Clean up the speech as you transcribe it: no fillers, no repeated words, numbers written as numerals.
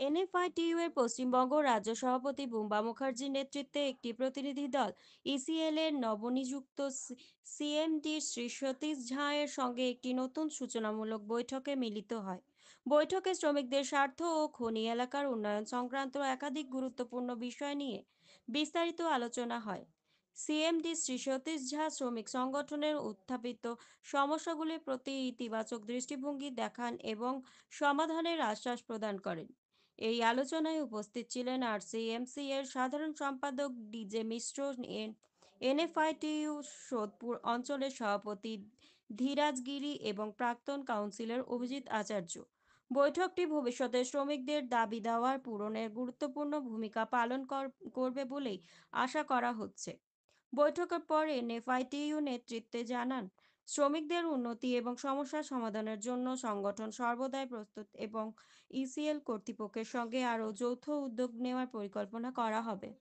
এনএফআইটিইউ এর পশ্চিমবঙ্গ রাজ্য সভাপতি বুম্বা মুখার্জির নেতৃত্বে একটি প্রতিনিধি দল ইসিএল এর নবনিযুক্ত সিএমডি শ্রী সতীশ ঝা এর সঙ্গে একটি নতুন সূচনামূলক বৈঠকে মিলিত হয়। বৈঠকে শ্রমিকদের স্বার্থ ও খনি এলাকার উন্নয়ন সংক্রান্ত একাধিক গুরুত্বপূর্ণ বিষয় নিয়ে বিস্তারিত আলোচনা হয়। সিএমডি শ্রী সতীশ ঝা শ্রমিক সংগঠনের উত্থাপিত সমস্যাগুলির প্রতি ইতিবাচক দৃষ্টিভঙ্গি দেখান এবং সমাধানের আশ্বাস প্রদান করেন। এই আলোচনায় উপস্থিত ছিলেন আরসিএমসি এর সাধারণ সম্পাদক ডিজে মিশ্র, এনএফআইটিইউ সোদপুর অঞ্চলের সভাপতি ধীরাজ গিরি এবং প্রাক্তন কাউন্সিলর অভিজিৎ আচার্য। বৈঠকটি ভবিষ্যতে শ্রমিকদের দাবি দাওয়ার পূরণের গুরুত্বপূর্ণ ভূমিকা পালন করবে বলেই আশা করা হচ্ছে। বৈঠকের পর এনএফআইটিইউ নেতৃত্বে জানান, শ্রমিকদের উন্নতি এবং সমস্যা সমাধানের জন্য সংগঠন সর্বদাই প্রস্তুত এবং ইসিএল কর্তৃপক্ষের সঙ্গে আরও যৌথ উদ্যোগ নেওয়ার পরিকল্পনা করা হবে।